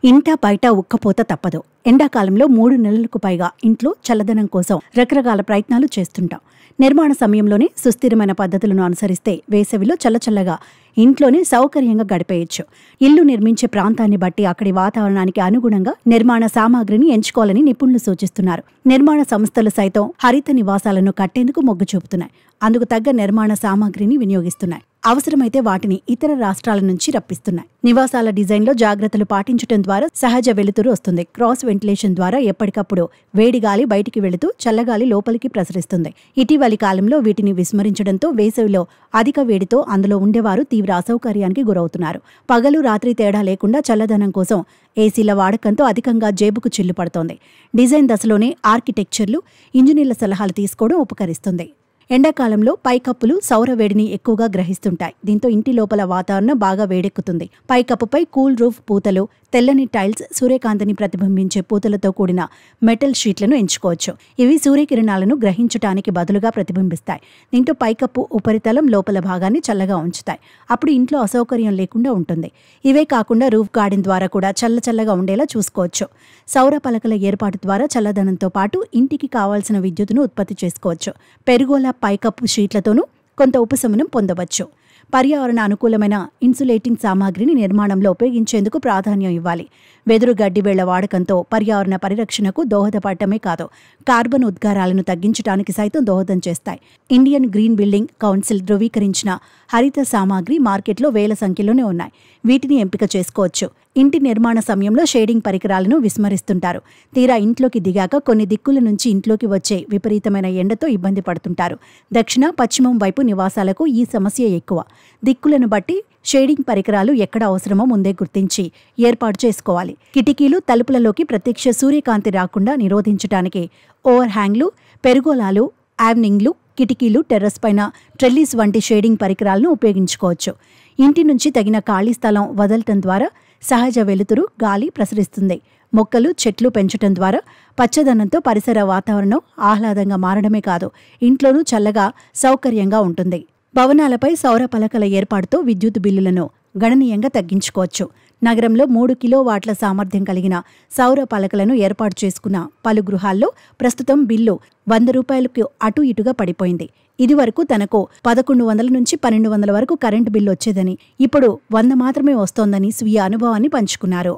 ఇంట బయట ఉక్కపోత తప్పదు. ఎండాకాలంలో 3 నెలలకు పైగా ఇంట్లో చల్లదనం కోసం రకరకాల ప్రయత్నాలు చేస్తుంటాం. నిర్మాణ సమయంలోనే సుస్థిరమైన పద్ధతులను అనుసరిస్తే వేసవిలో చల్లచల్లగా ఇంట్లోనే సౌకర్యంగా గడిపేయచ్చు. ఇల్లు నిర్మించే ప్రాంతాన్ని బట్టి అక్కడి వాతావరణానికి అనుగుణంగా నిర్మాణ సామాగ్రిని ఎంచుకోవాలని నిపుణులు సూచిస్తున్నారు. నిర్మాణ సంస్థలు సైతం హరిత నివాసాలను కట్టేందుకు మొగ్గు చూపుతున్నాయి. అందుకు తగ్గ నిర్మాణ సామాగ్రిని వినియోగిస్తున్నాయి. అవసరమైతే వాటిని ఇతర రాష్ట్రాల నుంచి రప్పిస్తున్నాయి. నివాసాల డిజైన్లో జాగ్రత్తలు పాటించడం ద్వారా సహజ వెలుతురు వస్తుంది. క్రాస్ వెంటిలేషన్ ద్వారా ఎప్పటికప్పుడు వేడిగాలి బయటికి వెళుతూ చల్లగాలి లోపలికి ప్రసరిస్తుంది. ఇటీవలి కాలంలో వీటిని విస్మరించడంతో వేసవిలో అధిక వేడితో అందులో ఉండేవారు తీవ్ర అసౌకర్యానికి గురవుతున్నారు. పగలు రాత్రి తేడా లేకుండా చల్లదనం కోసం ఏసీల వాడకంతో అధికంగా జేబుకు చిల్లు పడుతోంది. డిజైన్ దశలోనే ఆర్కిటెక్చర్లు, ఇంజనీర్ల సలహాలు తీసుకోవడం ఉపకరిస్తుంది. ఎండాకాలంలో పైకప్పులు సౌర వేడిని ఎక్కువగా గ్రహిస్తుంటాయి. దీంతో ఇంటి లోపల వాతావరణం బాగా వేడెక్కుతుంది. పైకప్పుపై కూల్ రూఫ్ పూతలు, తెల్లని టైల్స్, సూర్యకాంతిని ప్రతిబింబించే పూతలతో కూడిన మెటల్ షీట్లను ఎంచుకోవచ్చు. ఇవి సూర్యకిరణాలను గ్రహించడానికి బదులుగా ప్రతిబింబిస్తాయి. దీంతో పైకప్పు ఉపరితలం లోపల భాగాన్ని చల్లగా ఉంచుతాయి. అప్పుడు ఇంట్లో అసౌకర్యం లేకుండా ఉంటుంది. ఇవే కాకుండా రూఫ్ గార్డెన్ ద్వారా కూడా చల్లగా ఉండేలా చూసుకోవచ్చు. సౌర పలకల ఏర్పాటు ద్వారా చల్లదనంతో పాటు ఇంటికి కావాల్సిన విద్యుత్తును ఉత్పత్తి చేసుకోవచ్చు. పెరుగోలా పైకప్పు షీట్లతోనూ కొంత ఉపశమనం పొందవచ్చు. పర్యావరణ అనుకూలమైన ఇన్సులేటింగ్ సామాగ్రిని నిర్మాణంలో ఉపయోగించేందుకు ప్రాధాన్యం ఇవ్వాలి. వెదురు గడ్డివేళ్ల వాడకంతో పర్యావరణ పరిరక్షణకు దోహదపడటమే కాదు, కార్బన్ ఉద్గారాలను తగ్గించడానికి సైతం దోహదం చేస్తాయి. ఇండియన్ గ్రీన్ బిల్డింగ్ కౌన్సిల్ ధృవీకరించిన హరిత సామాగ్రి మార్కెట్లో వేల సంఖ్యలోనే ఉన్నాయి. వీటిని ఎంపిక చేసుకోవచ్చు. ఇంటి నిర్మాణ సమయంలో షేడింగ్ పరికరాలను విస్మరిస్తుంటారు. తీరా ఇంట్లోకి దిగాక కొన్ని దిక్కుల నుంచి ఇంట్లోకి వచ్చే విపరీతమైన ఎండతో ఇబ్బంది పడుతుంటారు. దక్షిణ, పశ్చిమం వైపు నివాసాలకు ఈ సమస్య ఎక్కువ. దిక్కులను బట్టి షేడింగ్ పరికరాలు ఎక్కడ అవసరమో ముందే గుర్తించి ఏర్పాటు చేసుకోవాలి. కిటికీలు, తలుపులలోకి ప్రత్యక్ష సూర్యకాంతి రాకుండా నిరోధించడానికి ఓవర్ హ్యాంగ్లు, పెరుగోలాలు, యావ్నింగ్లు, కిటికీలు, టెర్రస్ పైన ట్రెల్లీస్ వంటి షేడింగ్ పరికరాలను ఉపయోగించుకోవచ్చు. ఇంటి నుంచి తగిన ఖాళీ స్థలం వదలటం ద్వారా సహజ వెలుతురు, గాలి ప్రసరిస్తుంది. మొక్కలు, చెట్లు పెంచటం ద్వారా పచ్చదనంతో పరిసర వాతావరణం ఆహ్లాదంగా మారడమే కాదు, ఇంట్లోనూ చల్లగా సౌకర్యంగా ఉంటుంది. భవనాలపై సౌర పలకల ఏర్పాటుతో విద్యుత్ బిల్లులను గణనీయంగా తగ్గించుకోవచ్చు. నగరంలో 3 కిలోవాట్ల సామర్థ్యం కలిగిన సౌర పలకలను ఏర్పాటు చేసుకున్న పలు గృహాల్లో ప్రస్తుతం బిల్లు ₹100కు అటు ఇటుగా పడిపోయింది. ఇదివరకు తనకు 1100 నుంచి 1200 వరకు కరెంటు బిల్లు వచ్చేదని, ఇప్పుడు 100 మాత్రమే వస్తోందని స్వీయ అనుభవాన్ని పంచుకున్నారు.